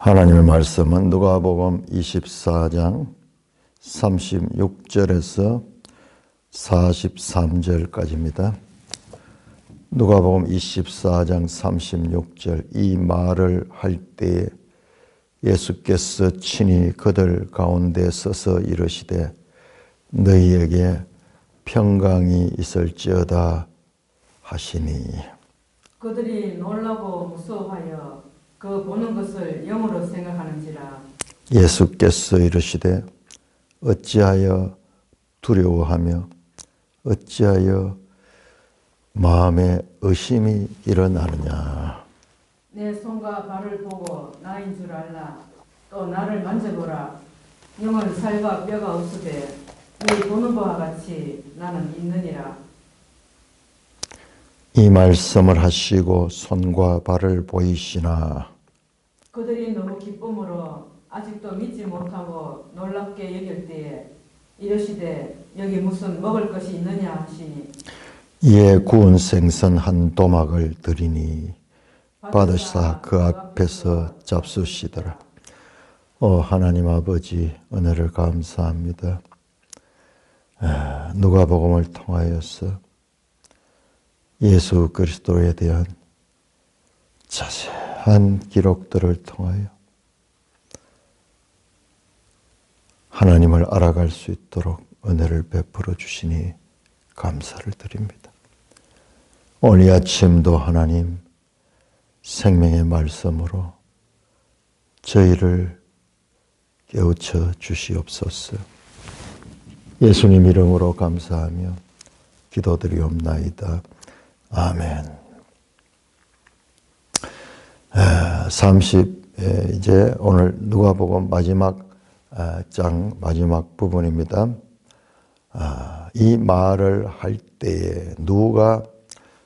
하나님의 말씀은 누가복음 24장 36절에서 43절까지입니다. 누가복음 24장 36절, 이 말을 할 때에 예수께서 친히 그들 가운데 서서 이르시되 너희에게 평강이 있을지어다 하시니. 그들이 놀라고 무서워하여 그 보는 것을 영으로 생각하는지라. 예수께서 이르시되 어찌하여 두려워하며 어찌하여 마음에 의심이 일어나느냐. 내 손과 발을 보고 나인 줄 알라. 또 나를 만져보라. 영은 살과 뼈가 없으되 이 보는 바와 같이 나는 있느니라. 이 말씀을 하시고 손과 발을 보이시나. 그들이 너무 기쁨으로 아직도 믿지 못하고 놀랍게 여길 때에 이르시되 여기 무슨 먹을 것이 있느냐 하시니. 이에 구운 생선 한 도막을 드리니 받으사 그 앞에서 잡수시더라. 하나님 아버지, 은혜를 감사합니다. 누가복음을 통하여서 예수 그리스도에 대한 자세한 기록들을 통하여 하나님을 알아갈 수 있도록 은혜를 베풀어 주시니 감사를 드립니다. 오늘 이 아침도 하나님 생명의 말씀으로 저희를 깨우쳐 주시옵소서. 예수님 이름으로 감사하며 기도드리옵나이다. 아멘. 이제 오늘 누가복음 마지막 장 마지막 부분입니다. 이 말을 할 때에 누가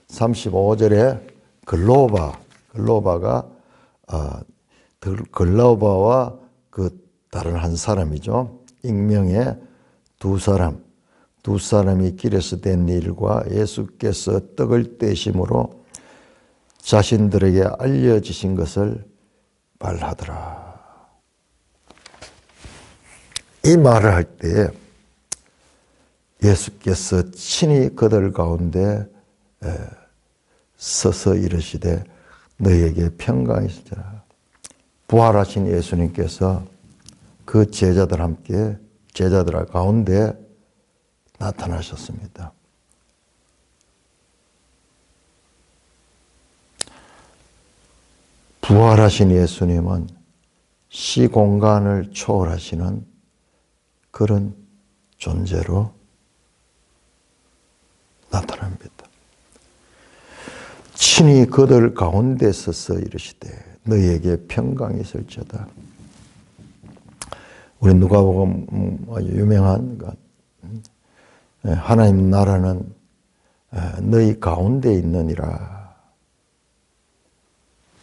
35절에 글로바가 글로바와 그 다른 한 사람이죠. 익명의 두 사람이 길에서 된 일과 예수께서 떡을 떼심으로 자신들에게 알려지신 것을 말하더라. 이 말을 할 때 예수께서 친히 그들 가운데 서서 이르시되 너희에게 평강이 있으리라. 부활하신 예수님께서 그 제자들 가운데 나타나셨습니다. 부활하신 예수님은 시공간을 초월하시는 그런 존재로 나타납니다. 친히 그들 가운데 서서 이르시되 너희에게 평강이 있을지어다. 우리 누가복음 유명한 하나님 나라는 너희 가운데 있느니라.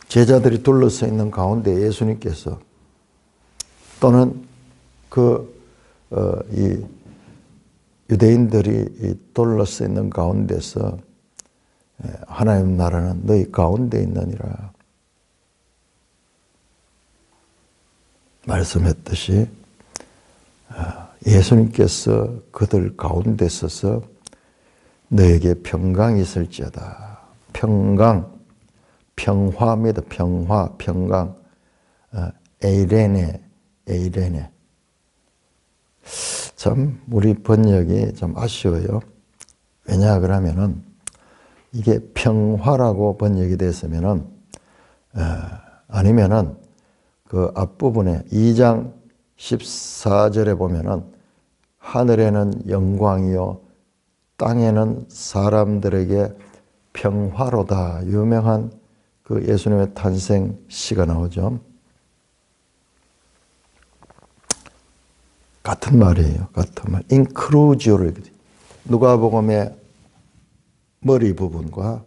제자들이 둘러서 있는 가운데 예수님께서 또는 이 유대인들이 둘러서 있는 가운데서 하나님 나라는 너희 가운데 있느니라 말씀했듯이 예수님께서 그들 가운데 서서 너에게 평강이 있을지어다. 평화입니다. 평강. 에이레네. 참 우리 번역이 좀 아쉬워요. 왜냐 그러면은 이게 평화라고 번역이 됐으면은 아니면은 그 앞부분에 2장 14절에 보면은 하늘에는 영광이요 땅에는 사람들에게 평화로다. 유명한 그 예수님의 탄생 시가 나오죠. 같은 말이에요. 같은 말. 인크루지오를 누가복음의 머리 부분과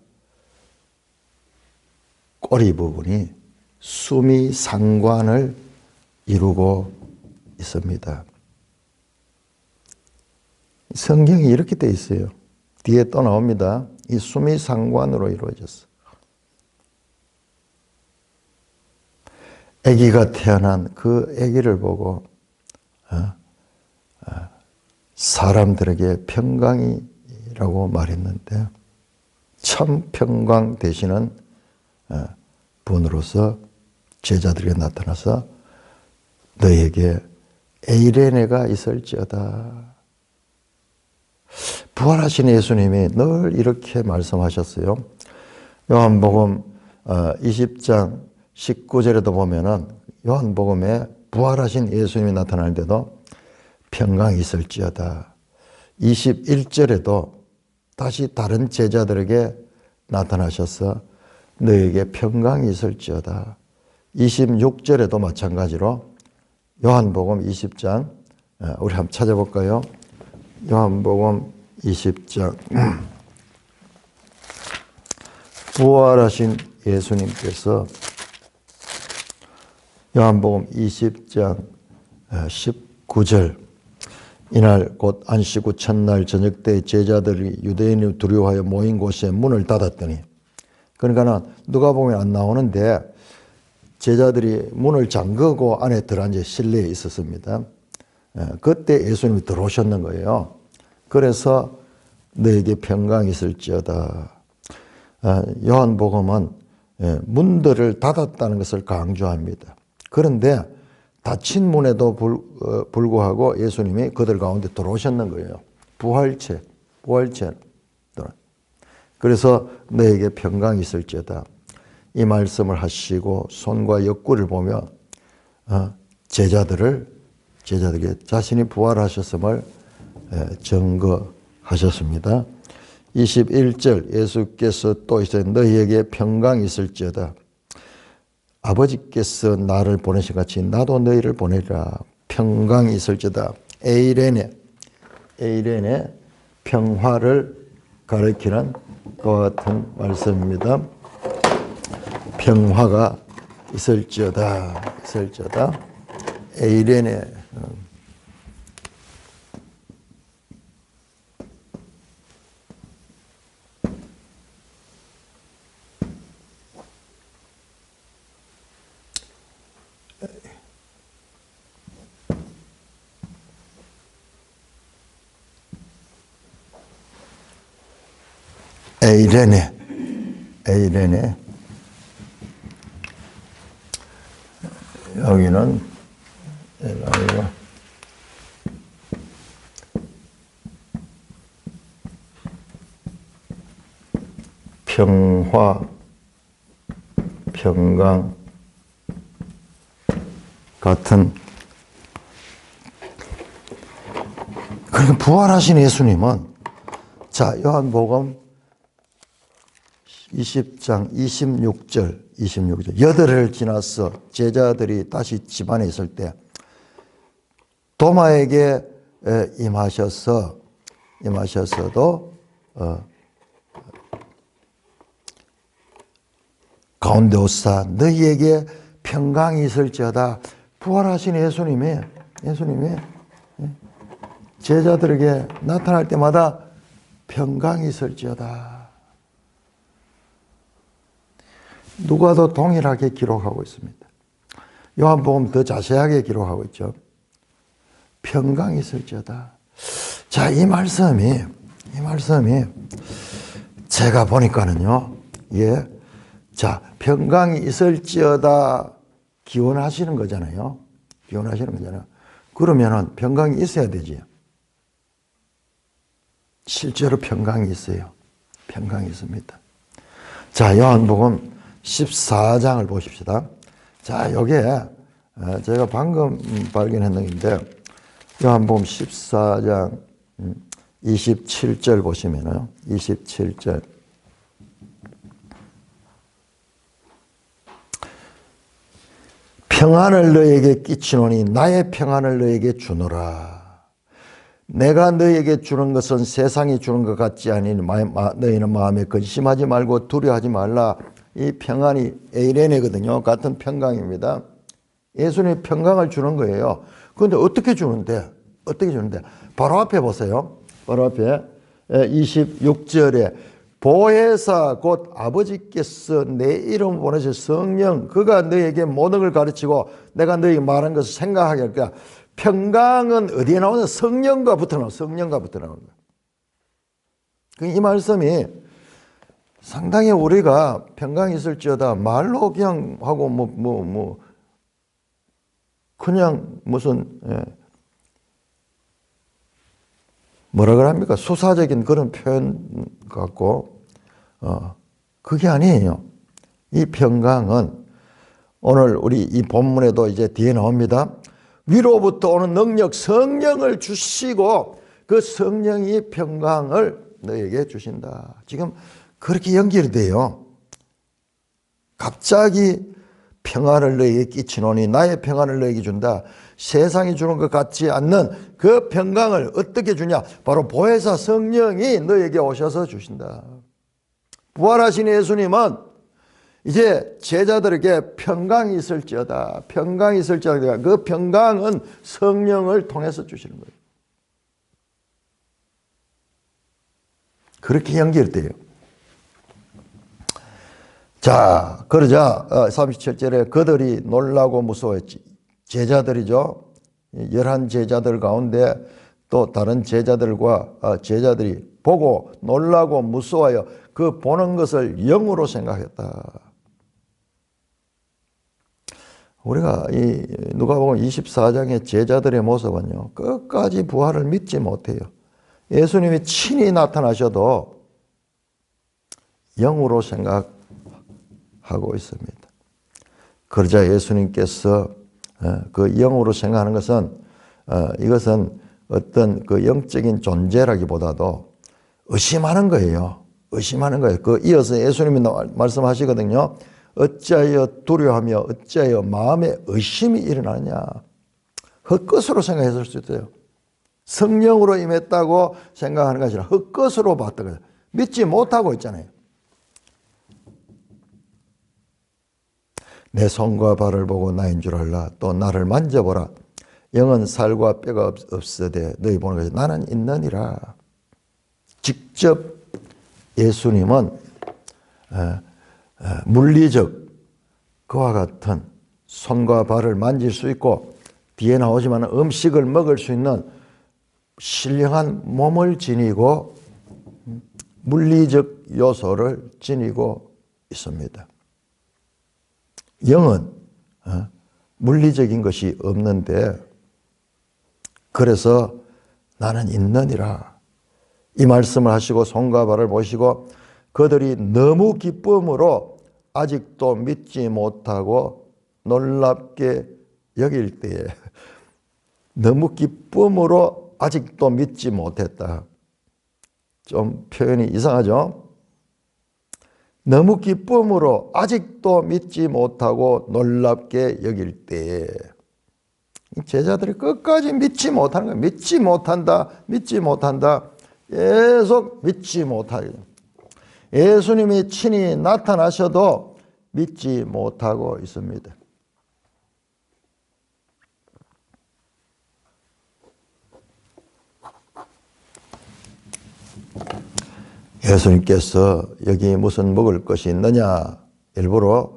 꼬리 부분이 수미 상관을 이루고 있습니다. 성경이 이렇게 돼 있어요. 뒤에 또 나옵니다. 이 수미 상관으로 이루어졌어. 아기가 태어난 그 아기를 보고 사람들에게 평강이라고 말했는데 참 평강 되시는 분으로서 제자들에게 나타나서 너에게 에이레네가 있을지어다. 부활하신 예수님이 늘 이렇게 말씀하셨어요. 요한복음 20장 19절에도 보면은 요한복음에 부활하신 예수님이 나타나는데도 평강이 있을지어다. 21절에도 다시 다른 제자들에게 나타나셔서 너에게 평강이 있을지어다. 26절에도 마찬가지로 요한복음 20장 우리 한번 찾아볼까요? 요한복음 20장 부활하신 예수님께서 요한복음 20장 19절 이날 곧 안식 후 첫날 저녁 때 제자들이 유대인을 두려워하여 모인 곳에 문을 닫았더니 그러니까 누가 보면 안 나오는데 제자들이 문을 잠그고 안에 들어앉아 실내에 있었습니다. 그때 예수님이 들어오셨는 거예요. 그래서 너에게 평강이 있을지어다. 요한복음은 문들을 닫았다는 것을 강조합니다. 그런데 닫힌 문에도 불구하고 예수님이 그들 가운데 들어오셨는 거예요. 부활체. 그래서 너에게 평강이 있을지어다. 이 말씀을 하시고 손과 옆구리를 보며 제자들에게 자신이 부활하셨음을 증거하셨습니다. 21절 예수께서 또 이제 너희에게 평강이 있을지어다. 아버지께서 나를 보내신 같이 나도 너희를 보내리라. 평강이 있을지어다. 에이레네 평화를 가리키는 그와 같은 말씀입니다. 평화가 있을지어다. 에이레네. 에이레네. 여기는 평화, 평강 같은 그러니까 부활하신 예수님은 자 요한복음 20장 26절 여덟을 지나서 제자들이 다시 집안에 있을 때 도마에게 임하셔서도 가운데 오사 너희에게 평강이 있을지어다. 부활하신 예수님이 제자들에게 나타날 때마다 평강이 있을지어다. 누가도 동일하게 기록하고 있습니다. 요한복음 더 자세하게 기록하고 있죠. 평강이 있을지어다. 자, 이 말씀이 제가 보니까는요. 자, 평강이 있을지어다 기원하시는 거잖아요. 그러면은 평강이 있어야 되지. 실제로 평강이 있어요. 평강이 있습니다. 자, 요한복음 14장을 보십시다. 자, 요게 제가 방금 발견한 것인데 요한복음 14장 27절 보시면요. 27절. 평안을 너에게 끼치노니 나의 평안을 너에게 주노라. 내가 너에게 주는 것은 세상이 주는 것 같지 아니니 너희는 마음에 근심하지 말고 두려워하지 말라. 이 평안이 에이레네거든요. 같은 평강입니다. 예수님이 평강을 주는 거예요. 그런데 어떻게 주는데? 바로 앞에 보세요. 바로 앞에 26절에 보혜사 곧 아버지께서 내 이름 보내신 성령 그가 너에게 모든 걸 가르치고 내가 너에게 말한 것을 생각하게 할 거야. 평강은 어디에 나오냐? 성령과 붙어 나오는 성령과 붙어 나오는 거야. 이 말씀이 상당히 우리가 평강이 있을지어다 말로 그냥 하고 그냥 무슨 뭐라 그럽니까? 수사적인 그런 표현 같고 그게 아니에요. 이 평강은 오늘 우리 이 본문에도 이제 뒤에 나옵니다. 위로부터 오는 능력 성령을 주시고 그 성령이 평강을 너에게 주신다. 지금 그렇게 연결돼요. 갑자기 평안을 너에게 끼치노니 나의 평안을 너에게 준다. 세상이 주는 것 같지 않는 그 평강을 어떻게 주냐? 바로 보혜사 성령이 너에게 오셔서 주신다. 부활하신 예수님은 이제 제자들에게 평강이 있을지어다. 평강이 있을지어다. 그 평강은 성령을 통해서 주시는 거예요. 그렇게 연결돼요. 자, 그러자 37절에 그들이 놀라고 무서워했지. 제자들이죠. 11 제자들 가운데 또 다른 제자들과 제자들이 보고 놀라고 무서워하여 그 보는 것을 영으로 생각했다. 우리가 이 누가복음 24장의 제자들의 모습은요, 끝까지 부활을 믿지 못해요. 예수님이 친히 나타나셔도 영으로 생각하고 있습니다. 그러자 예수님께서 그 영으로 생각하는 것은 이것은 어떤 그 영적인 존재라기보다도 의심하는 거예요. 의심하는 거예요. 그 이어서 예수님이 말씀하시거든요. 어찌하여 두려워하며 어찌하여 마음에 의심이 일어나냐. 헛것으로 생각했을 수 있어요. 성령으로 임했다고 생각하는 것이 아니라 헛것으로 봤던 거예요. 믿지 못하고 있잖아요. 내 손과 발을 보고 나인 줄 알라. 또 나를 만져보라. 영은 살과 뼈가 없으되 너희 보는 것이 나는 있느니라. 직접 예수님은 물리적 그와 같은 손과 발을 만질 수 있고 뒤에 나오지만 음식을 먹을 수 있는 신령한 몸을 지니고 물리적 요소를 지니고 있습니다. 영은 물리적인 것이 없는데 그래서 나는 있느니라. 이 말씀을 하시고 손과 발을 보시고 그들이 너무 기쁨으로 아직도 믿지 못하고 놀랍게 여길 때에 너무 기쁨으로 아직도 믿지 못했다. 좀 표현이 이상하죠? 너무 기쁨으로 아직도 믿지 못하고 놀랍게 여길 때에 제자들이 끝까지 믿지 못하는 거예요. 믿지 못한다. 믿지 못한다. 계속 믿지 못하게. 예수님이 친히 나타나셔도 믿지 못하고 있습니다. 예수님께서 여기 무슨 먹을 것이 있느냐 일부러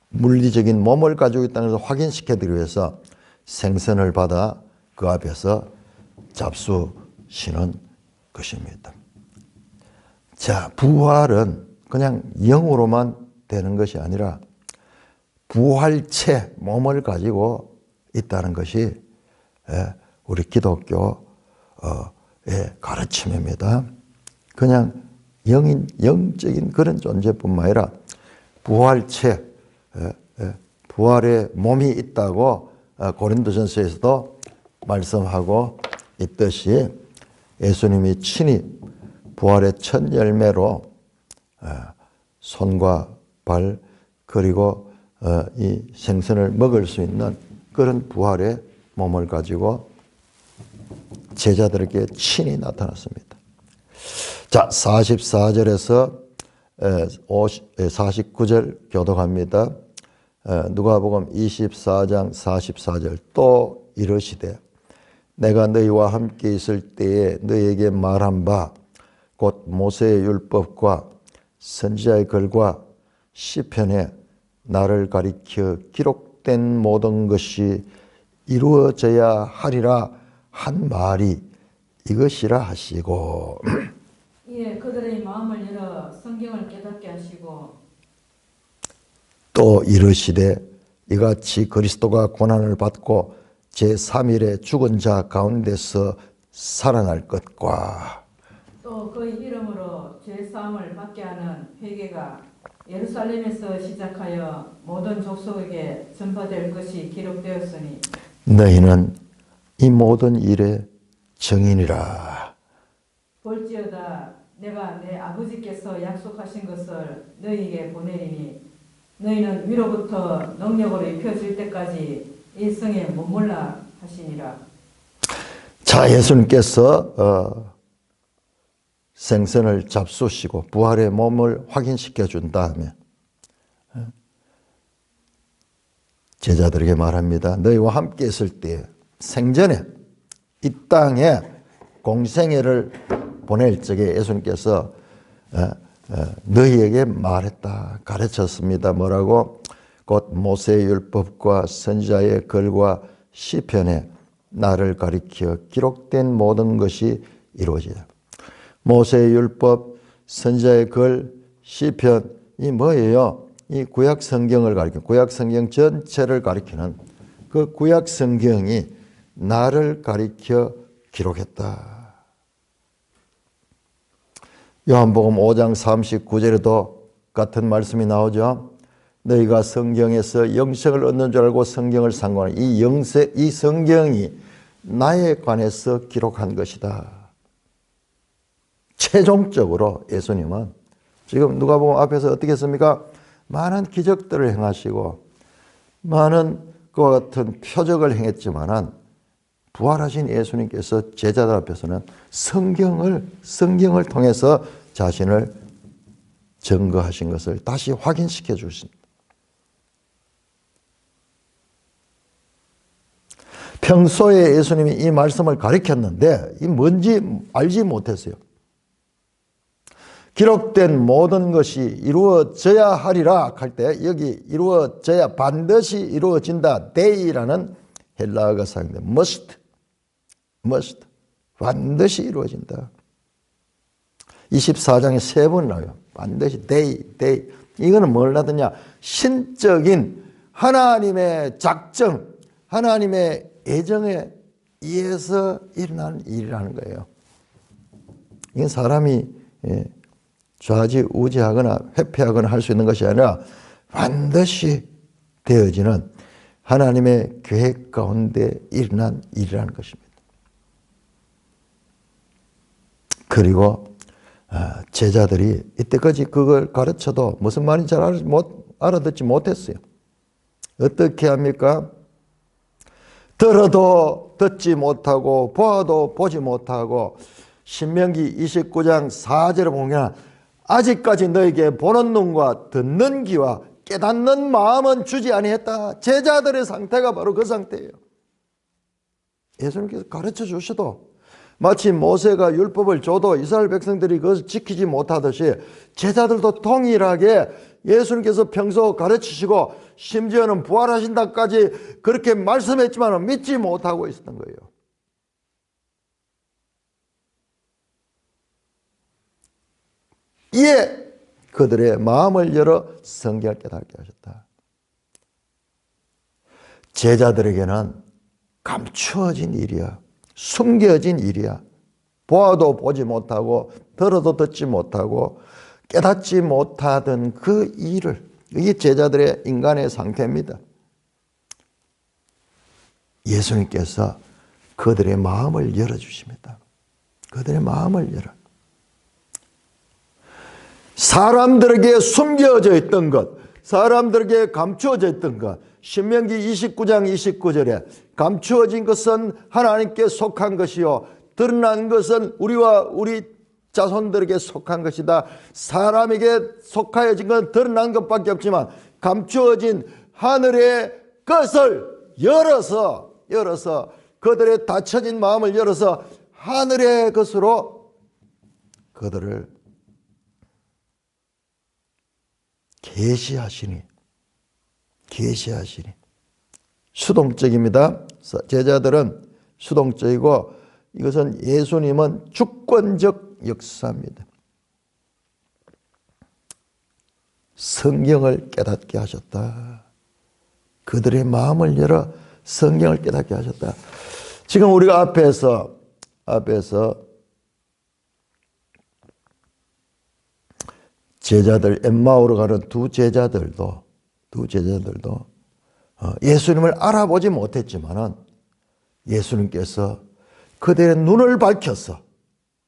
물리적인 몸을 가지고 있다는 것을 확인시켜드리기 위해서 생선을 받아 그 앞에서 잡수시는 것입니다. 자, 부활은 그냥 영으로만 되는 것이 아니라 부활체 몸을 가지고 있다는 것이 우리 기독교의 가르침입니다. 그냥 영적인 그런 존재뿐만 아니라 부활체, 부활의 몸이 있다고 고린도전서에서도 말씀하고 있듯이 예수님이 친히 부활의 첫 열매로 손과 발 그리고 이 생선을 먹을 수 있는 그런 부활의 몸을 가지고 제자들에게 친히 나타났습니다. 자, 44절에서 49절 교독합니다. 누가복음 24장 44절 또 이르시되 내가 너희와 함께 있을 때에 너희에게 말한 바 곧 모세의 율법과 선지자의 글과 시편에 나를 가리켜 기록된 모든 것이 이루어져야 하리라 한 말이 이것이라 하시고 이에 그들의 마음을 열어 성경을 깨닫게 하시고 또 이르시되 이같이 그리스도가 고난을 받고 제3일에 죽은 자 가운데서 살아날 것과 또 그의 이름으로 죄사함을 받게 하는 회개가 예루살렘에서 시작하여 모든 족속에게 전파될 것이 기록되었으니 너희는 이 모든 일의 증인이라. 볼지어다 내가 내 아버지께서 약속하신 것을 너희에게 보내리니 너희는 위로부터 능력으로 입혀질 때까지 이 성에 머물라 하시니라. 자, 예수님께서 생선을 잡수시고 부활의 몸을 확인시켜 준 다음에 제자들에게 말합니다. 너희와 함께 있을 때 생전에 이 땅에 공생애를 보낼 적에 예수님께서 너희에게 말했다, 가르쳤습니다. 뭐라고? 곧 모세의 율법과 선지자의 글과 시편에 나를 가리켜 기록된 모든 것이 이루어지다. 모세의 율법, 선지자의 글, 시편이 뭐예요? 이 구약 성경을 가리키는, 구약 성경 전체를 가리키는 그 구약 성경이 나를 가리켜 기록했다. 요한복음 5장 39절에도 같은 말씀이 나오죠. 너희가 성경에서 영생을 얻는 줄 알고 성경을 상고하는 이 성경이 나에 관해서 기록한 것이다. 최종적으로 예수님은 지금 누가복음 앞에서 어떻게 했습니까? 많은 기적들을 행하시고 많은 그와 같은 표적을 행했지만은 부활하신 예수님께서 제자들 앞에서는 성경을 통해서 자신을 증거하신 것을 다시 확인시켜 주십니다. 평소에 예수님이 이 말씀을 가르쳤는데 이 뭔지 알지 못했어요. 기록된 모든 것이 이루어져야 하리라 할 때 여기 이루어져야 반드시 이루어진다. day라는 헬라어가 사용돼. must 반드시 이루어진다. 24장에 3번 나와요. 반드시 day. 이거는 뭘 하더냐? 신적인 하나님의 작정, 하나님의 예정에 의해서 일어나는 일이라는 거예요. 이건 사람이 좌지우지하거나 회피하거나 할 수 있는 것이 아니라 반드시 되어지는 하나님의 계획 가운데 일어난 일이라는 것입니다. 그리고 제자들이 이때까지 그걸 가르쳐도 무슨 말인지 알아듣지 못했어요. 어떻게 합니까? 들어도 듣지 못하고 보아도 보지 못하고 신명기 29장 4절을 보면 아직까지 너에게 보는 눈과 듣는 귀와 깨닫는 마음은 주지 아니했다. 제자들의 상태가 바로 그 상태예요. 예수님께서 가르쳐 주셔도 마치 모세가 율법을 줘도 이스라엘 백성들이 그것을 지키지 못하듯이 제자들도 동일하게 예수님께서 평소 가르치시고 심지어는 부활하신다까지 그렇게 말씀했지만 믿지 못하고 있었던 거예요. 이에 그들의 마음을 열어 성경을 깨닫게 하셨다. 제자들에게는 감추어진 일이야. 숨겨진 일이야. 보아도 보지 못하고 들어도 듣지 못하고 깨닫지 못하던 그 일을, 이게 제자들의 인간의 상태입니다. 예수님께서 그들의 마음을 열어주십니다. 그들의 마음을 열어. 사람들에게 숨겨져 있던 것, 사람들에게 감추어져 있던 것, 신명기 29장 29절에 감추어진 것은 하나님께 속한 것이요 드러난 것은 우리와 우리 자손들에게 속한 것이다. 사람에게 속하여진 건 드러난 것밖에 없지만 감추어진 하늘의 것을 열어서 그들의 닫혀진 마음을 열어서 하늘의 것으로 그들을 계시하시니 수동적입니다. 제자들은 수동적이고 이것은 예수님은 주권적 역사입니다. 성경을 깨닫게 하셨다. 그들의 마음을 열어 성경을 깨닫게 하셨다. 지금 우리가 앞에서 제자들 엠마오로 가는 두 제자들도 예수님을 알아보지 못했지만은 예수님께서 그들의 눈을 밝혔어.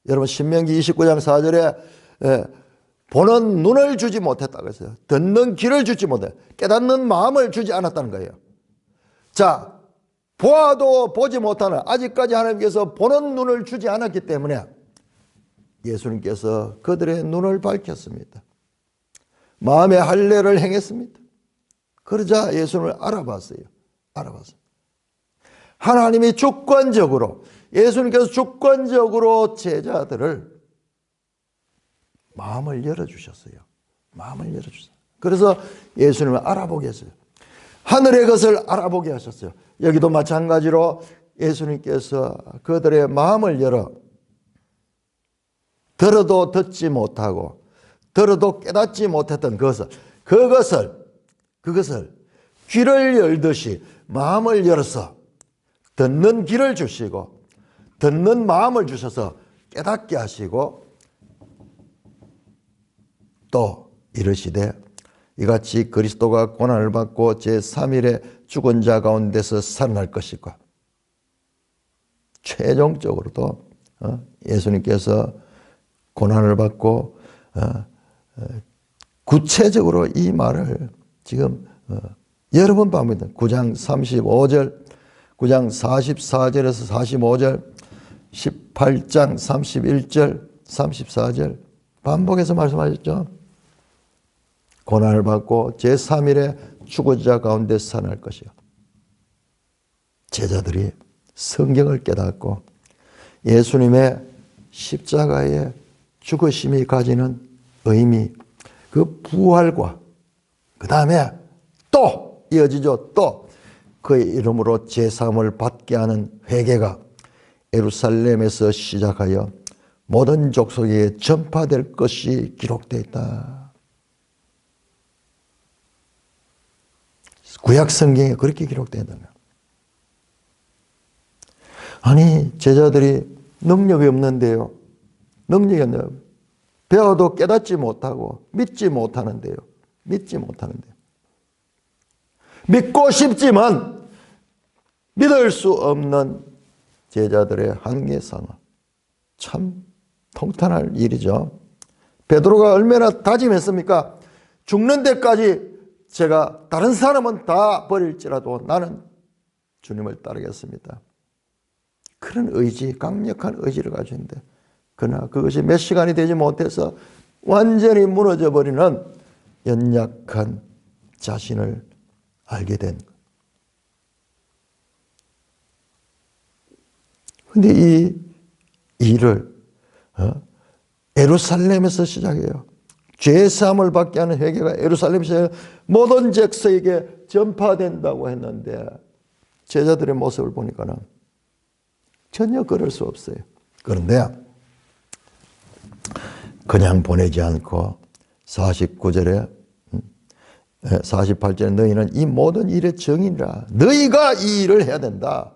여러분 신명기 29장 4절에 보는 눈을 주지 못했다고 했어요. 듣는 귀를 주지 못해. 깨닫는 마음을 주지 않았다는 거예요. 자, 보아도 보지 못하는, 아직까지 하나님께서 보는 눈을 주지 않았기 때문에 예수님께서 그들의 눈을 밝혔습니다. 마음의 할례를 행했습니다. 그러자 예수님을 알아봤어요. 하나님이 주권적으로, 예수님께서 주권적으로 제자들을 마음을 열어주셨어요. 그래서 예수님을 알아보게 했어요. 하늘의 것을 알아보게 하셨어요. 여기도 마찬가지로 예수님께서 그들의 마음을 열어 들어도 듣지 못하고 들어도 깨닫지 못했던 그것을 귀를 열듯이 마음을 열어서 듣는 귀를 주시고 듣는 마음을 주셔서 깨닫게 하시고 또 이르시되 이같이 그리스도가 고난을 받고 제3일에 죽은 자 가운데서 살아날 것이고 최종적으로도 예수님께서 고난을 받고 구체적으로 이 말을 지금 여러 번 반복합니다. 9장 35절, 9장 44절에서 45절, 18장 31절, 34절 반복해서 말씀하셨죠. 고난을 받고 제3일에 죽은 자 가운데 살아날 것이요. 제자들이 성경을 깨닫고 예수님의 십자가의 죽으심이 가지는 의미, 그 부활과 그 다음에 또 이어지죠. 또 그의 이름으로 제사함을 받게 하는 회개가 예루살렘에서 시작하여 모든 족속에 전파될 것이 기록되어 있다. 구약 성경에 그렇게 기록되어 있다. 아니 제자들이 능력이 없는데요. 배워도 깨닫지 못하고 믿지 못하는데요. 믿고 싶지만 믿을 수 없는 제자들의 한계 상황. 참 통탄할 일이죠. 베드로가 얼마나 다짐했습니까? 죽는 데까지 제가 다른 사람은 다 버릴지라도 나는 주님을 따르겠습니다. 그런 의지, 강력한 의지를 가지고 있는데 그러나 그것이 몇 시간이 되지 못해서 완전히 무너져 버리는 연약한 자신을 알게 된 것. 그런데 이 일을 예루살렘에서 시작해요. 죄사함을 받게 하는 회개가 예루살렘에서 모든 족속에게 전파된다고 했는데 제자들의 모습을 보니까는 전혀 그럴 수 없어요. 그런데 그냥 보내지 않고 49절에 48절에 너희는 이 모든 일의 정인이라. 너희가 이 일을 해야 된다.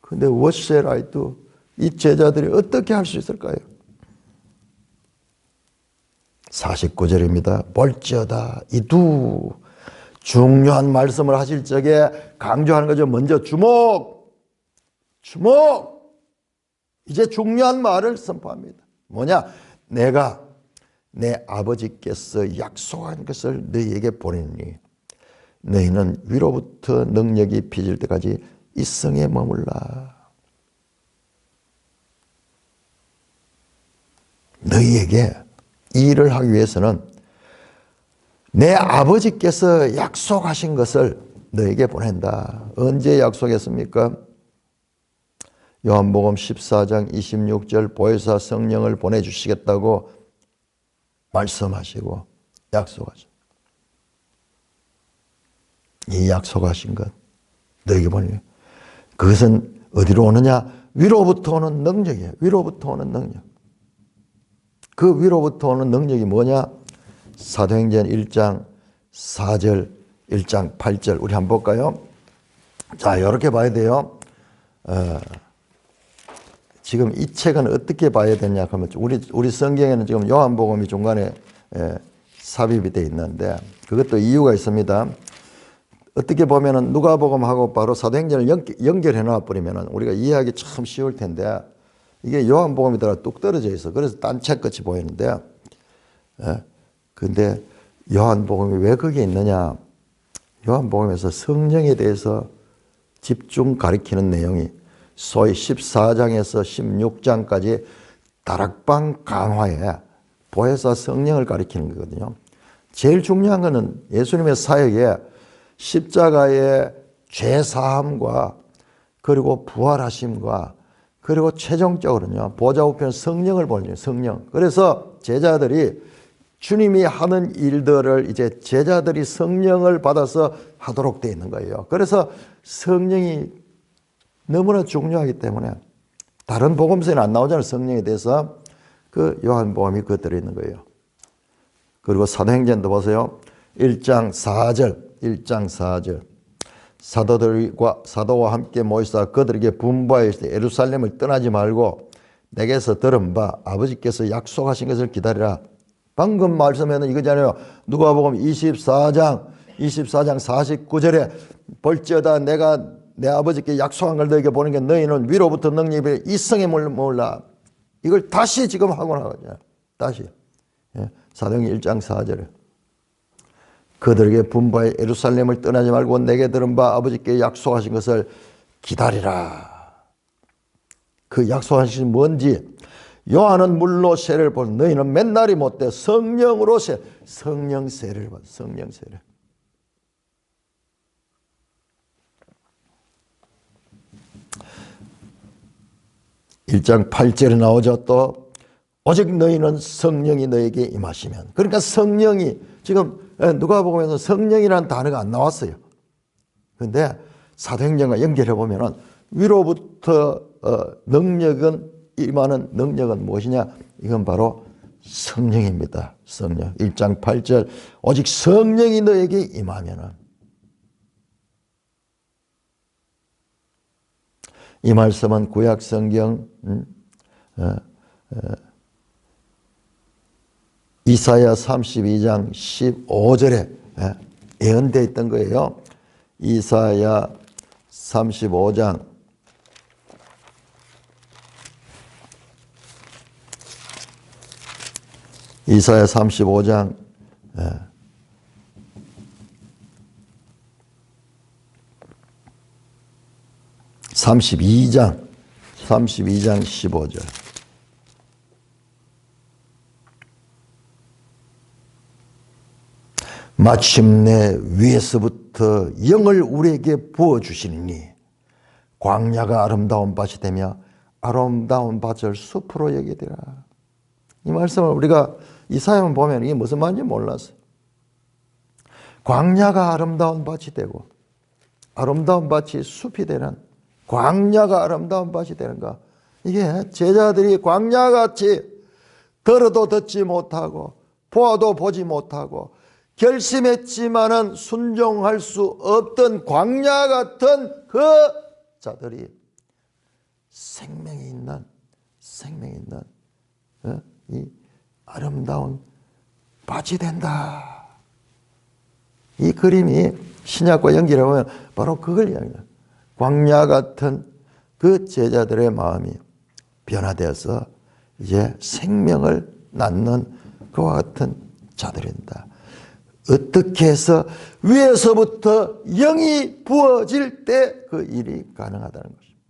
그런데 what shall I do? 이 제자들이 어떻게 할 수 있을까요? 49절입니다. 볼지어다 이 두 중요한 말씀을 하실 적에 강조하는 거죠. 먼저 주목. 이제 중요한 말을 선포합니다. 뭐냐? 내가 내 아버지께서 약속한 것을 너희에게 보내니 너희는 위로부터 능력이 빚을 때까지 이 성에 머물라. 너희에게 이 일을 하기 위해서는 내 아버지께서 약속하신 것을 너에게 보낸다. 언제 약속했습니까? 요한복음 14장 26절 보혜사 성령을 보내주시겠다고 말씀하시고 약속하죠. 이 약속하신 것 너에게 보내요. 그것은 어디로 오느냐? 위로부터 오는 능력이에요. 위로부터 오는 능력. 그 위로부터 오는 능력이 뭐냐? 사도행전 1장 4절, 1장 8절 우리 한번 볼까요? 자, 이렇게 봐야 돼요. 지금 이 책은 어떻게 봐야 되냐 하면 우리 성경에는 지금 요한복음이 중간에 삽입이 되어 있는데 그것도 이유가 있습니다. 어떻게 보면은 누가복음하고 바로 사도행전을 연결해 놔 버리면은 우리가 이해하기 참 쉬울 텐데 이게 요한복음이 뚝 떨어져 있어. 그래서 딴 책 같이 보이는데 근데 요한복음이 왜 거기에 있느냐? 요한복음에서 성령에 대해서 집중 가리키는 내용이 소위 14장에서 16장까지 다락방 강화에 보혜사 성령을 가리키는 거거든요. 제일 중요한 것은 예수님의 사역에 십자가의 죄사함과 그리고 부활하심과 그리고 최종적으로는요 보좌 우편 성령을 보여줘요. 성령. 그래서 제자들이 주님이 하는 일들을 이제 제자들이 성령을 받아서 하도록 되어 있는 거예요. 그래서 성령이 너무나 중요하기 때문에 다른 복음서에는 안 나오잖아요. 성령에 대해서. 그 요한복음이 그거 들어있는 거예요. 그리고 사도행전도 보세요. 1장 4절 사도와 함께 모이사 그들에게 분부하여 예루살렘을 떠나지 말고 내게서 들은 바 아버지께서 약속하신 것을 기다리라. 방금 말씀에는 이거잖아요. 누가복음 24장 49절에 볼지어다 내가 내 아버지께 약속한 걸 너에게 보는 게 너희는 위로부터 능력이 이성에 몰라. 이걸 다시 지금 하고 나가죠. 다시. 사도행전 1장 4절에 그들에게 분부하여 예루살렘을 떠나지 말고 내게 들은 바 아버지께 약속하신 것을 기다리라. 그 약속하신 것이 뭔지 요한은 물로 세례를 본 너희는 맨날이 못돼 성령으로 성령 세례를 받아. 성령 세례. (1장 8절에) 나오죠. 또 오직 너희는 성령이 너에게 임하시면. 그러니까 성령이 지금 누가복음에서 성령이라는 단어가 안 나왔어요. 그런데 사도행전과 연결해 보면은 위로부터 능력은 임하는 능력은 무엇이냐? 이건 바로 성령입니다. 성령. 1장 8절 오직 성령이 너에게 임하면은 이 말씀은 구약 성경 이사야 32장 15절에 예언되어 있던 거예요. 이사야 35장 32장 15절 마침내 위에서부터 영을 우리에게 부어주시니 광야가 아름다운 밭이 되며 아름다운 밭을 숲으로 여기되라. 이 말씀을 우리가 이사야만 보면 이게 무슨 말인지 몰랐어요. 광야가 아름다운 밭이 되고 아름다운 밭이 숲이 되는 광야가 아름다운 밭이 되는가. 이게 제자들이 광야같이 들어도 듣지 못하고 보아도 보지 못하고 결심했지만은 순종할 수 없던 광야 같은 그 자들이 생명이 있는 이 아름다운 밭이 된다. 이 그림이 신약과 연결해 보면 바로 그걸 이야기해요. 광야 같은 그 제자들의 마음이 변화되어서 이제 생명을 낳는 그와 같은 자들이다. 어떻게 해서 위에서부터 영이 부어질 때 그 일이 가능하다는 것입니다.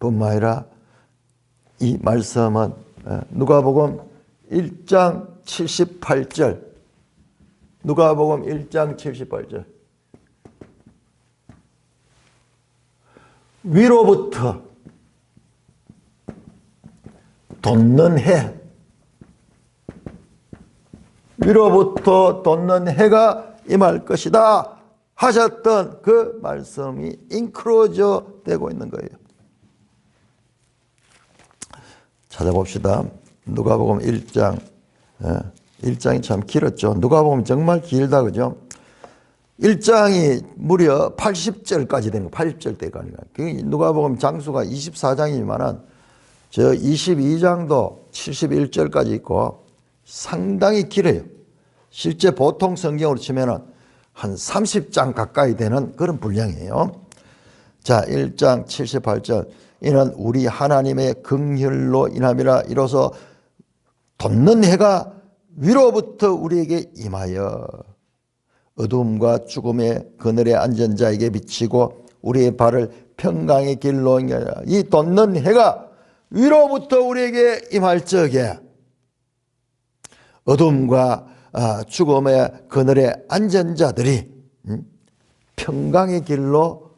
뿐만 아니라 이 말씀은 누가복음 1장 78절 위로부터 돋는 해, 위로부터 돋는 해가 임할 것이다 하셨던 그 말씀이 인크로저 되고 있는 거예요. 찾아봅시다. 누가복음 1장. 1장이 참 길었죠. 누가복음 정말 길다, 그죠? 1장이 무려 80절까지 되는 거, 80절대까지. 누가복음 장수가 24장이지만은 저 22장도 71절까지 있고 상당히 길어요. 실제 보통 성경으로 치면은 한 30장 가까이 되는 그런 분량이에요. 자, 1장 78절. 이는 우리 하나님의 긍휼로 인함이라. 이로써 돋는 해가 위로부터 우리에게 임하여 어둠과 죽음의 그늘에 앉은 자에게 비치고 우리의 발을 평강의 길로 인하여. 이 돋는 해가 위로부터 우리에게 임할 적에 어둠과 죽음의 그늘에 앉은 자들이 평강의 길로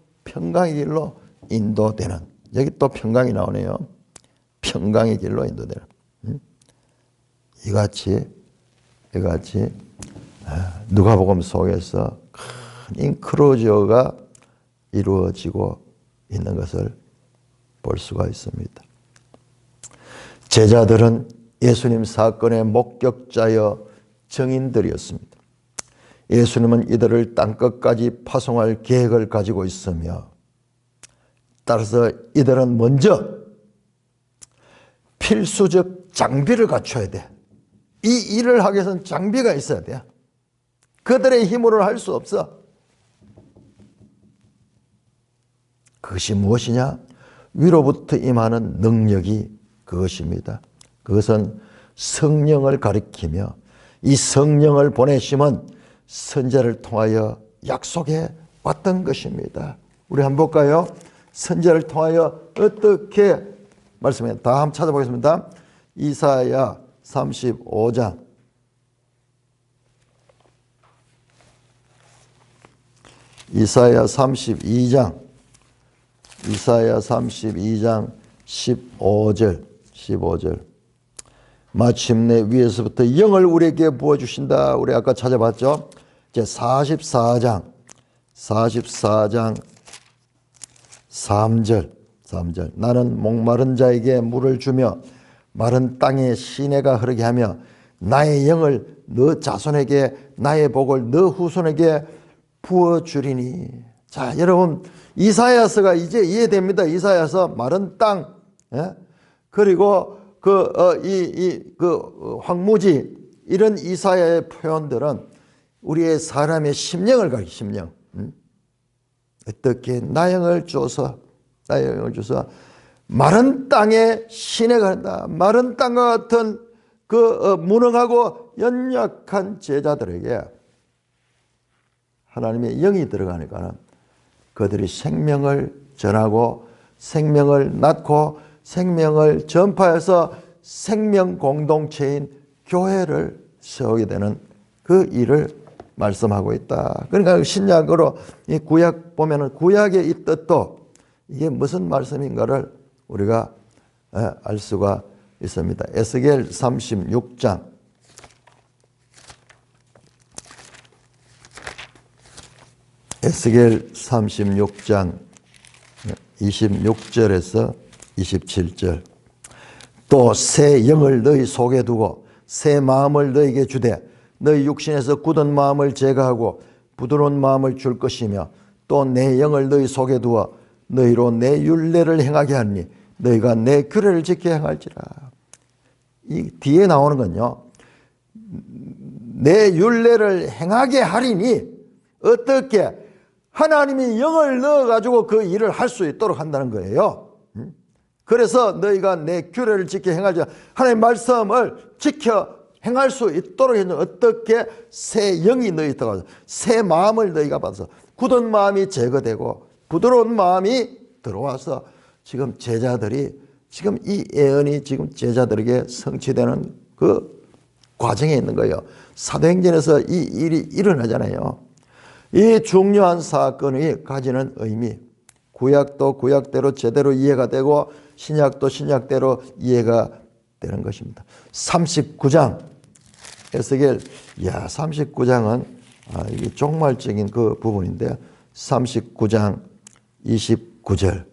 인도되는. 여기 또 평강이 나오네요. 평강의 길로 인도되는. 이같이 누가복음 속에서 큰 인크로저가 이루어지고 있는 것을 볼 수가 있습니다. 제자들은 예수님 사건의 목격자여 증인들이었습니다. 예수님은 이들을 땅끝까지 파송할 계획을 가지고 있으며 따라서 이들은 먼저 필수적 장비를 갖춰야 돼. 이 일을 하기 위해서는 장비가 있어야 돼. 그들의 힘으로는 할 수 없어. 그것이 무엇이냐? 위로부터 임하는 능력이 그것입니다. 그것은 성령을 가리키며 이 성령을 보내심은 선지자를 통하여 약속해 왔던 것입니다. 우리 한번 볼까요? 선지자를 통하여 어떻게 말씀해? 다 한번 찾아보겠습니다. 이사야 35장. 이사야 32장. 이사야 32장 15절. 마침내 위에서부터 영을 우리에게 부어주신다. 우리 아까 찾아봤죠? 이제 44장 3절. 나는 목마른 자에게 물을 주며 마른 땅에 시내가 흐르게 하며 나의 영을 너 자손에게 나의 복을 너 후손에게 부어주리니. 자, 여러분 이사야서가 이제 이해됩니다. 이사야서 마른 땅, 그리고 황무지, 이런 이사야의 표현들은 우리의 사람의 심령을 가리키. 심령. 어떻게 나영을 줘서 마른 땅에 시내가 흐른다. 마른 땅과 같은 무능하고 연약한 제자들에게 하나님의 영이 들어가니까 그들이 생명을 전하고 생명을 낳고 생명을 전파해서 생명 공동체인 교회를 세우게 되는 그 일을 말씀하고 있다. 그러니까 신약으로 이 구약 보면은 구약의 이 뜻도 이게 무슨 말씀인가를 우리가 알 수가 있습니다. 에스겔 36장. 에스겔 36장 26절에서 27절. 또 새 영을 너희 속에 두고 새 마음을 너희에게 주되 너희 육신에서 굳은 마음을 제거하고 부드러운 마음을 줄 것이며 또 내 영을 너희 속에 두어 너희로 내 율례를 행하게 하니 너희가 내 규례를 지켜 행할지라. 이 뒤에 나오는 건요, 내 율례를 행하게 하리니 어떻게? 하나님이 영을 넣어가지고 그 일을 할 수 있도록 한다는 거예요. 그래서 너희가 내 규례를 지켜 행하자. 하나님의 말씀을 지켜 행할 수 있도록 했는 어떻게? 새 영이 너희 들어가서 새 마음을 너희가 받아서 굳은 마음이 제거되고 부드러운 마음이 들어와서 지금 제자들이 지금 이 예언이 지금 제자들에게 성취되는 그 과정에 있는 거예요. 사도행전에서 이 일이 일어나잖아요. 이 중요한 사건이 가지는 의미, 구약도 구약대로 제대로 이해가 되고 신약도 신약대로 이해가 되는 것입니다. 39장 에스겔, 39장은 이게 종말적인 그 부분인데 39장 29절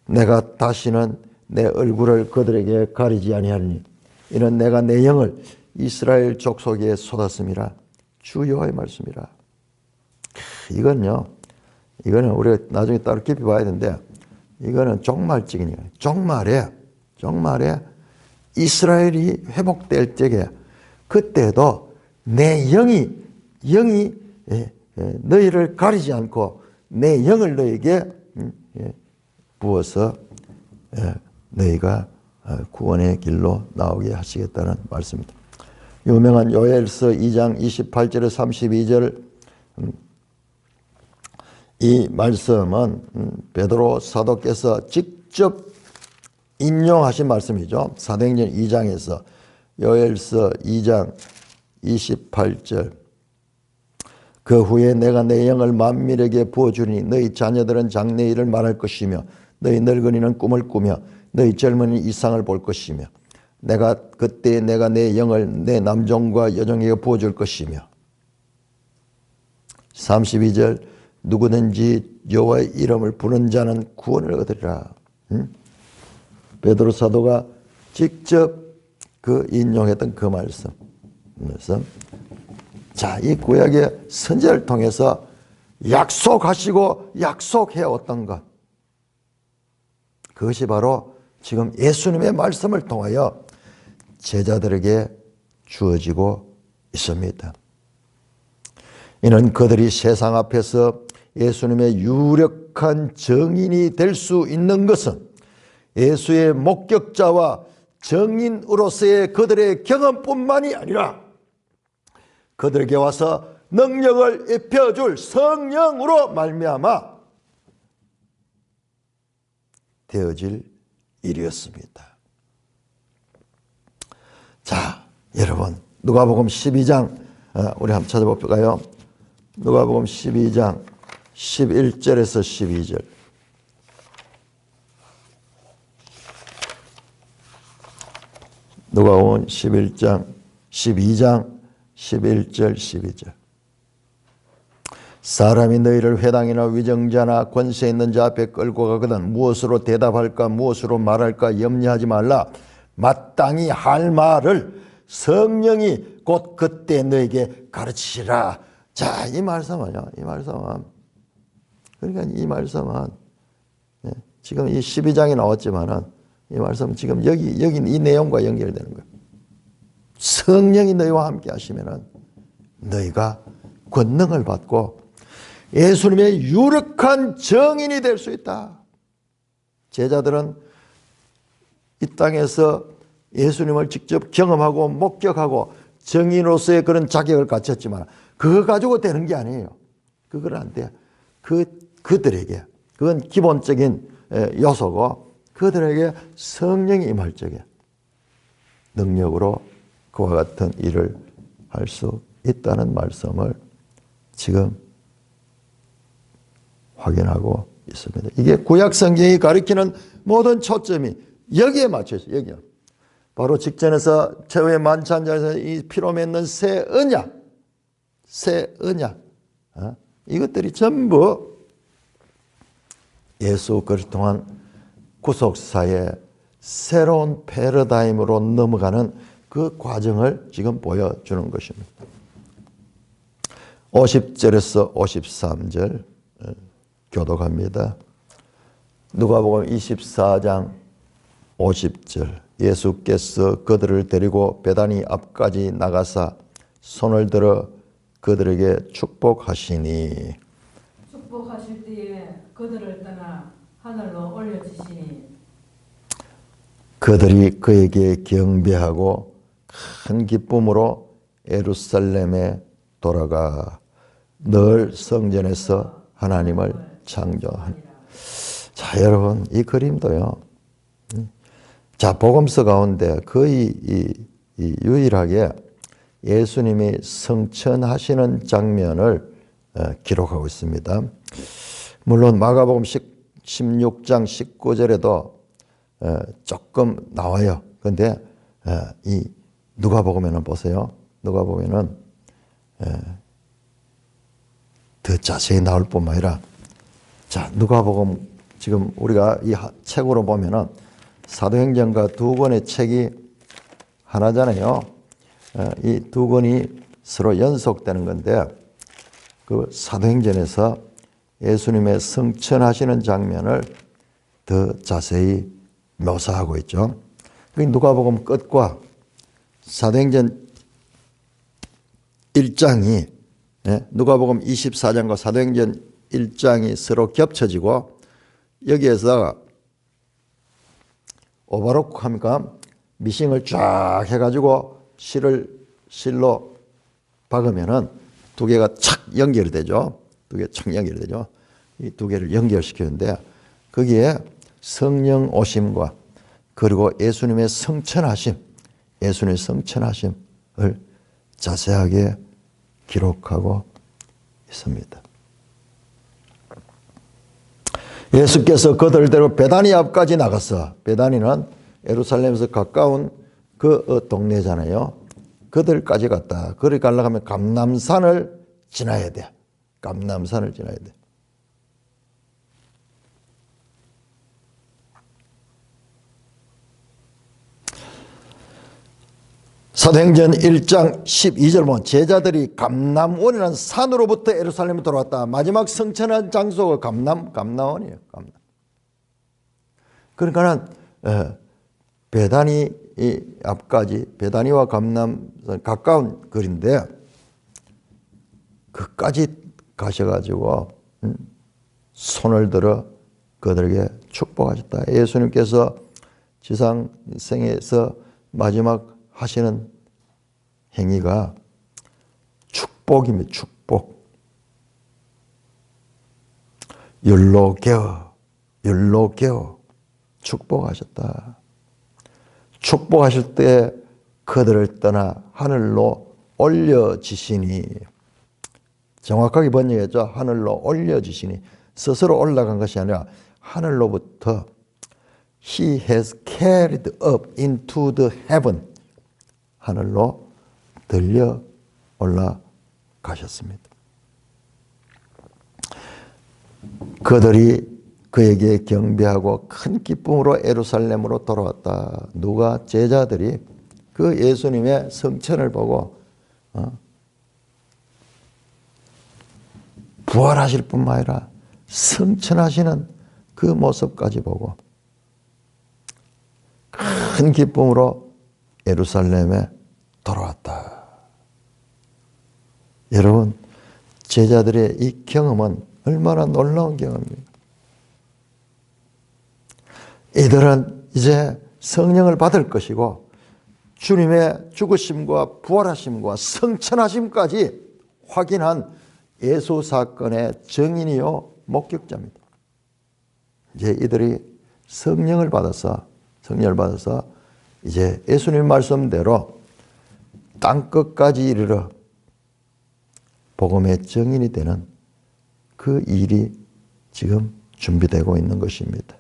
내가 다시는 내 얼굴을 그들에게 가리지 아니하리니 이는 내가 내 영을 이스라엘 족속에 쏟았음이라. 주 여호와의 말씀이라. 이거는 우리가 나중에 따로 깊이 봐야 되는데 이거는 종말적인 거예요. 종말에 이스라엘이 회복될 적에 그때도 내 영이 너희를 가리지 않고 내 영을 너희에게 부어서 너희가 구원의 길로 나오게 하시겠다는 말씀입니다. 유명한 요엘서 2장 28절에 32절 이 말씀은 베드로 사도께서 직접 인용하신 말씀이죠. 사도행전 2장에서 요엘서 2장 28절 그 후에 내가 내 영을 만민에게 부어주리니 너희 자녀들은 장래 일을 말할 것이며 너희 늙은이는 꿈을 꾸며 너희 젊은이는 이상을 볼 것이며 그때 내가 내 영을 내 남종과 여종에게 부어줄 것이며 32절 누구든지 여호와의 이름을 부르는 자는 구원을 얻으리라. 베드로 사도가 직접 인용했던 그 말씀. 자, 이 구약의 선지자를 통해서 약속하시고 약속해왔던 것. 그것이 바로 지금 예수님의 말씀을 통하여 제자들에게 주어지고 있습니다. 이는 그들이 세상 앞에서 예수님의 유력한 증인이 될 수 있는 것은 예수의 목격자와 증인으로서의 그들의 경험뿐만이 아니라 그들에게 와서 능력을 입혀줄 성령으로 말미암아 되어질 일이었습니다. 자, 여러분 누가복음 12장 우리 한번 찾아볼까요? 누가복음 12장 11절에서 12절 누가복음 12장 11절 12절 사람이 너희를 회당이나 위정자나 권세 있는 자 앞에 끌고 가거든 무엇으로 대답할까 무엇으로 말할까 염려하지 말라. 마땅히 할 말을 성령이 곧 그때 너에게 가르치시라. 자, 이 말씀은 그러니까 이 말씀은 지금 이 12장에 나왔지만은 이 말씀은 지금 여기 이 내용과 연결되는 거예요. 성령이 너희와 함께 하시면은 너희가 권능을 받고 예수님의 유력한 증인이 될 수 있다. 제자들은 이 땅에서 예수님을 직접 경험하고 목격하고 증인으로서의 그런 자격을 갖췄지만 그거 가지고 되는 게 아니에요. 그건 안 돼. 그들에게 그건 기본적인 요소고 그들에게 성령이 임할 적에 능력으로 그와 같은 일을 할 수 있다는 말씀을 지금 확인하고 있습니다. 이게 구약 성경이 가리키는 모든 초점이 여기에 맞춰 있어요. 여기요. 바로 직전에서 최후의 만찬자에서 이 피로 맺는 새 언약, 이것들이 전부 예수 그리스도 통한 구속사의 새로운 패러다임으로 넘어가는 그 과정을 지금 보여주는 것입니다. 50절에서 53절 교독합니다. 누가복음 24장 50절 예수께서 그들을 데리고 베다니 앞까지 나가사 손을 들어 그들에게 축복하시니 축복하실 때에 그들을 떠나 하늘로 올려주시니 그들이 그에게 경배하고 큰 기쁨으로 예루살렘에 돌아가 늘 성전에서 하나님을 창조하니. 자, 여러분 이 그림도요. 자, 복음서 가운데 거의 유일하게 예수님이 성천하시는 장면을 기록하고 있습니다. 물론 마가복음 16장 19절에도 조금 나와요. 그런데 이 누가복음에는 보세요. 누가복음에는 더 자세히 나올 뿐만 아니라, 자, 누가복음 지금 우리가 이 책으로 보면은 사도행전과 두 권의 책이 하나잖아요. 이 두 권이 서로 연속되는 건데, 그 사도행전에서 예수님의 승천하시는 장면을 더 자세히 묘사하고 있죠. 누가복음 끝과 사도행전 1장이, 누가복음 24장과 사도행전 1장이 서로 겹쳐지고, 여기에서 오바로크 하니까 미싱을 쫙 해가지고 실로 박으면은 두 개가 착 연결되죠. 두 개 착 연결되죠. 이 두 개를 연결시키는데, 거기에 성령 오심과 그리고 예수님의 성천하심을 자세하게 기록하고 있습니다. 예수께서 그들을 데리고 베다니 앞까지 나갔어. 베다니는 예루살렘에서 가까운 그 동네잖아요. 그들까지 갔다. 그리 가려고 하면 감람산을 지나야 돼. 감람산을 지나야 돼. 사도행전 1장 12절 보면 제자들이 감람원이라는 산으로부터 예루살렘에 돌아왔다. 마지막 성천한 장소가 감람원이에요. 그러니까는 베다니 앞까지, 베다니와 감람산 가까운 거리인데 그까지 가셔가지고 손을 들어 그들에게 축복하셨다. 예수님께서 지상생에서 마지막 하시는 행위가 축복입니다. 축복. 율로게어 축복하셨다. 축복하실 때 그들을 떠나 하늘로 올려지시니, 정확하게 번역했죠. 하늘로 올려지시니, 스스로 올라간 것이 아니라 하늘로부터 He has carried up into the heaven, 하늘로 들려 올라가셨습니다. 그들이 그에게 경배하고 큰 기쁨으로 예루살렘으로 돌아왔다. 누가? 제자들이 그 예수님의 성천을 보고 부활하실 뿐만 아니라 성천하시는 그 모습까지 보고 큰 기쁨으로 예루살렘에 돌아왔다. 여러분, 제자들의 이 경험은 얼마나 놀라운 경험입니까? 이들은 이제 성령을 받을 것이고 주님의 죽으심과 부활하심과 성천하심까지 확인한 예수 사건의 증인이요 목격자입니다. 이제 이들이 성령을 받아서 이제 예수님 말씀대로 땅끝까지 이르러 복음의 증인이 되는 그 일이 지금 준비되고 있는 것입니다.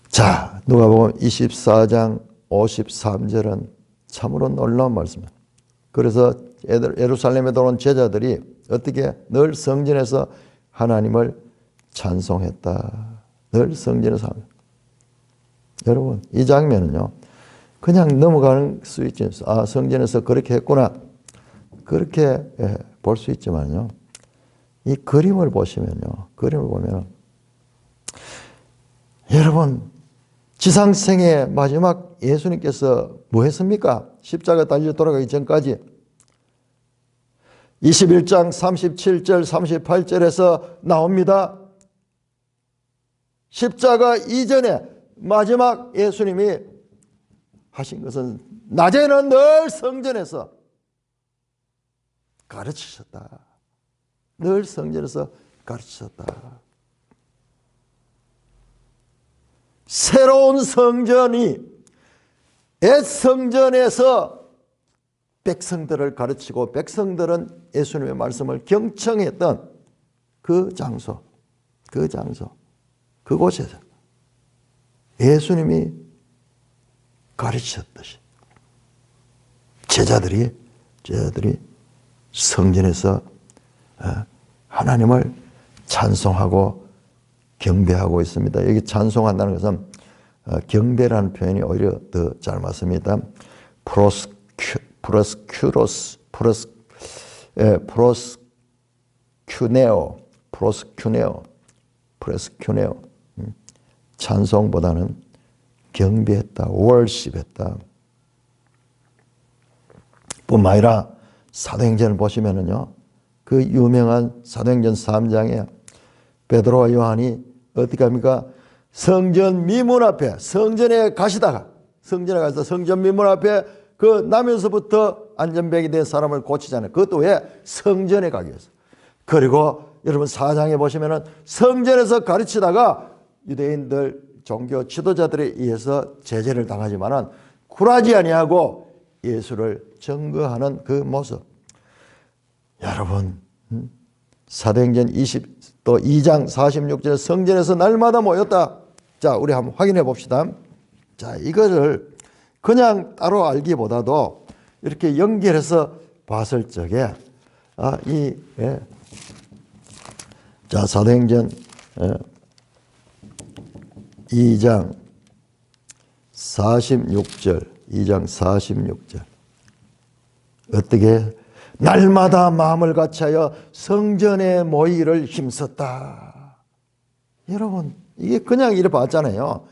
자, 누가복음 24장 53절은 참으로 놀라운 말씀입니다. 그래서 예루살렘에 들어온 제자들이 어떻게 늘 성전에서 하나님을 찬송했다. 늘 성전에서. 여러분, 이 장면은요, 그냥 넘어가는 수 있지. 아, 성전에서 그렇게 했구나. 그렇게 볼 수 있지만요, 이 그림을 보시면요, 그림을 보면 여러분, 지상생의 마지막 예수님께서 뭐 했습니까? 십자가 달려 돌아가기 전까지 21장 37절 38절에서 나옵니다. 십자가 이전에 마지막 예수님이 하신 것은 낮에는 늘 성전에서 가르치셨다. 늘 성전에서 가르치셨다. 새로운 성전이 옛 성전에서 백성들을 가르치고 백성들은 예수님의 말씀을 경청했던 그 장소. 그곳에서 예수님이 가르치셨듯이 제자들이 성전에서 하나님을 찬송하고 경배하고 있습니다. 여기 찬송한다는 것은 경배라는 표현이 오히려 더 잘 맞습니다. 프로스큐네오. 찬송보다는 경배했다, 월십했다. 뿐만 아니라 사도행전을 보시면은요, 그 유명한 사도행전 3장에 베드로와 요한이 어떻게 합니까? 성전 미문 앞에, 성전에 가시다가 성전 미문 앞에 그 나면서부터 안전병이 된 사람을 고치잖아요. 그것도 왜? 성전에 가기 위해서. 그리고 여러분 4장에 보시면은 성전에서 가르치다가 유대인들 종교 지도자들에 의해서 제재를 당하지만은 굴하지 아니하고 예수를 증거하는 그 모습. 여러분, 사도행전 2장 46절 성전에서 날마다 모였다. 자, 우리 한번 확인해 봅시다. 자, 이거를 그냥 따로 알기보다도 이렇게 연결해서 봤을 적에 자, 사도행전 2장 46절 어떻게 날마다 마음을 같이하여 성전에 모이기를 힘썼다. 여러분, 이게 그냥 이래 봤잖아요.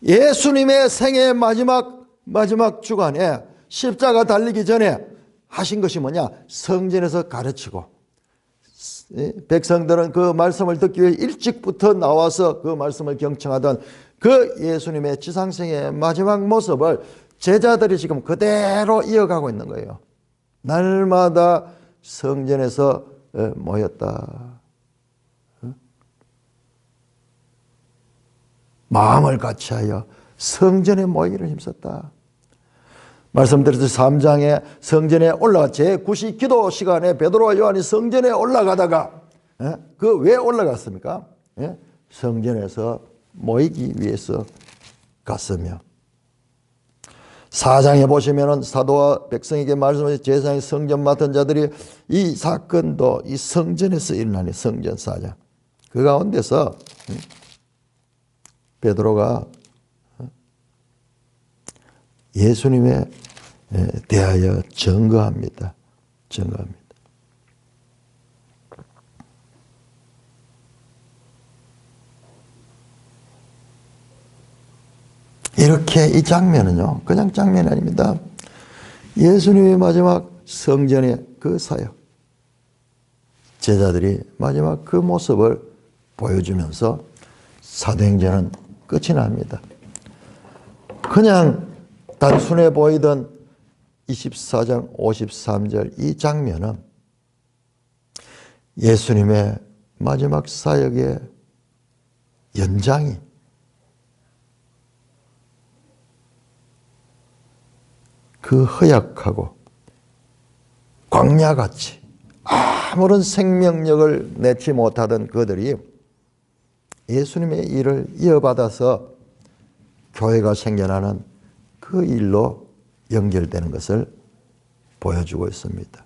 예수님의 생애 마지막 주간에 십자가 달리기 전에 하신 것이 뭐냐? 성전에서 가르치고 백성들은 그 말씀을 듣기 위해 일찍부터 나와서 그 말씀을 경청하던 그 예수님의 지상생의 마지막 모습을 제자들이 지금 그대로 이어가고 있는 거예요. 날마다 성전에서 모였다. 마음을 같이하여 성전에 모이기를 힘썼다. 말씀드렸듯이 3장에 성전에 올라가 제9시 기도 시간에 베드로와 요한이 성전에 올라가다가 그 왜 올라갔습니까? 성전에서 모이기 위해서 갔으며 4장에 보시면은 사도와 백성에게 말씀하신 제사장의 성전 맡은 자들이 이 사건도 이 성전에서 일어나니 성전 4장 그 가운데서 베드로가 예수님에 대하여 증거합니다. 이렇게 이 장면은요, 그냥 장면이 아닙니다. 예수님의 마지막 성전의 그 사역, 제자들이 마지막 그 모습을 보여주면서 사도행전은 끝이 납니다. 그냥 단순해 보이던 24장 53절 이 장면은 예수님의 마지막 사역의 연장이 그 허약하고 광야같이 아무런 생명력을 내지 못하던 그들이 예수님의 일을 이어받아서 교회가 생겨나는 그 일로 연결되는 것을 보여주고 있습니다.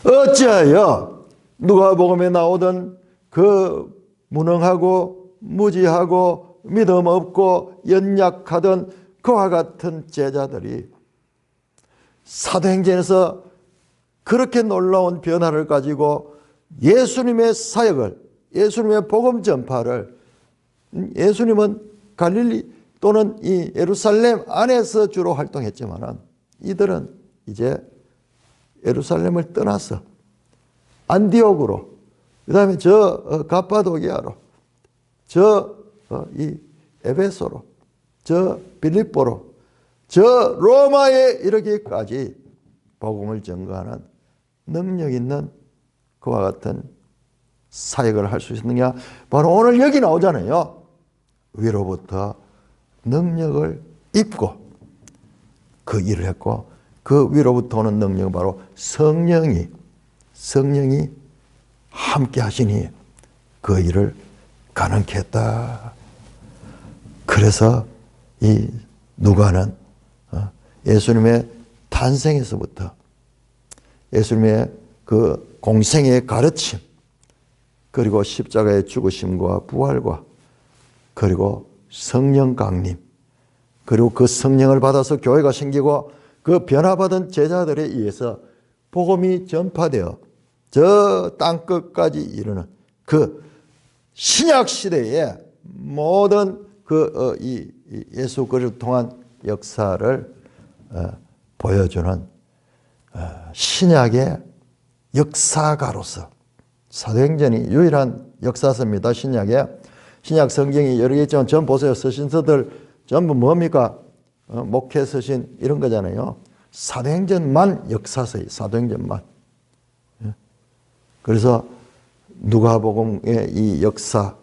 어찌하여 누가복음에 나오던 그 무능하고 무지하고 믿음 없고 연약하던 그와 같은 제자들이 사도행전에서 그렇게 놀라운 변화를 가지고 예수님의 사역을, 예수님의 복음 전파를, 예수님은 갈릴리 또는 이 예루살렘 안에서 주로 활동했지만 이들은 이제 예루살렘을 떠나서 안디옥으로, 그 다음에 저 가파도기아로, 이 에베소로, 저 빌립보로, 저 로마에 이르기까지 복음을 전거하는 능력 있는 그와 같은 사역을 할 수 있느냐? 바로 오늘 여기 나오잖아요. 위로부터 능력을 입고 그 일을 했고 그 위로부터 오는 능력은 바로 성령이 함께 하시니 그 일을 가능케 했다. 그래서 이 누가는 예수님의 탄생에서부터 예수님의 그 공생의 가르침, 그리고 십자가의 죽으심과 부활과 그리고 성령 강림, 그리고 그 성령을 받아서 교회가 생기고 그 변화받은 제자들에 의해서 복음이 전파되어 저 땅끝까지 이르는 그 신약 시대의 모든 이 예수 그리스도를 통한 역사를 보여주는 신약의 역사가로서 사도행전이 유일한 역사서입니다. 신약 성경이 여러 개 있지만 전 보세요. 서신서들 전부 뭡니까? 목회 서신 이런 거잖아요. 사도행전만 역사서예요. 사도행전만. 그래서 누가복음의 이 역사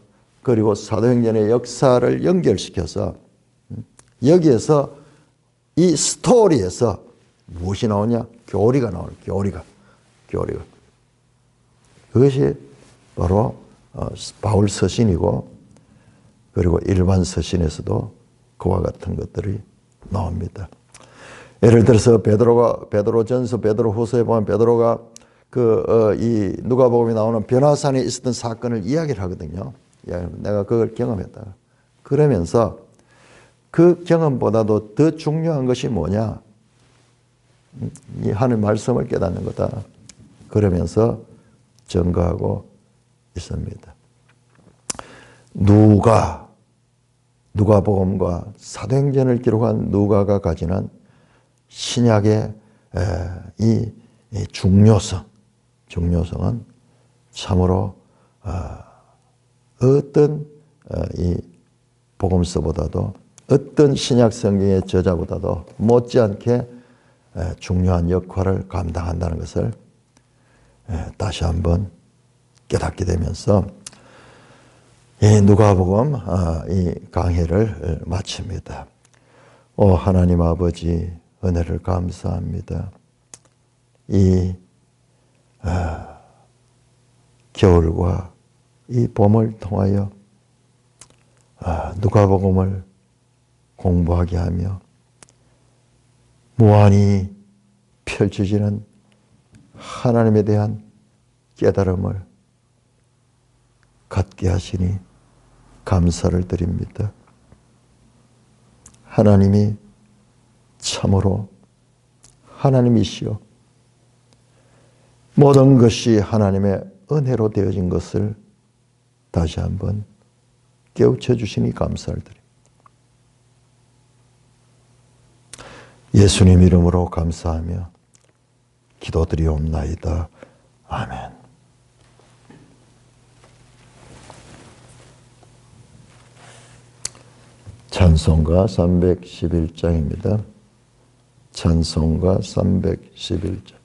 그리고 사도행전의 역사를 연결시켜서 여기에서 이 스토리에서 무엇이 나오냐? 교리가 나오는 교리가. 그것이 바로 바울 서신이고 그리고 일반 서신에서도 그와 같은 것들이 나옵니다. 예를 들어서 베드로전서, 베드로후서에 보면 베드로가 이 누가복음에 나오는 변화산에 있었던 사건을 이야기를 하거든요. 내가 그걸 경험했다. 그러면서 그 경험보다도 더 중요한 것이 뭐냐? 이 하늘 말씀을 깨닫는 거다. 그러면서 증거하고 있습니다. 누가복음과 사도행전을 기록한 누가가 가지는 신약의 이 중요성은 참으로 어떤 이 복음서보다도 어떤 신약 성경의 저자보다도 못지않게 중요한 역할을 감당한다는 것을 다시 한번 깨닫게 되면서 이 누가복음 이 강해를 마칩니다. 오 하나님 아버지 은혜를 감사합니다. 이 겨울과 이 봄을 통하여 누가복음을 공부하게 하며 무한히 펼쳐지는 하나님에 대한 깨달음을 갖게 하시니 감사를 드립니다. 하나님이 참으로 하나님이시오. 모든 것이 하나님의 은혜로 되어진 것을 다시 한번 깨우쳐 주시니 감사를 드립니다. 예수님 이름으로 감사하며 기도드리옵나이다. 아멘. 찬송가 311장입니다. 찬송가 311장.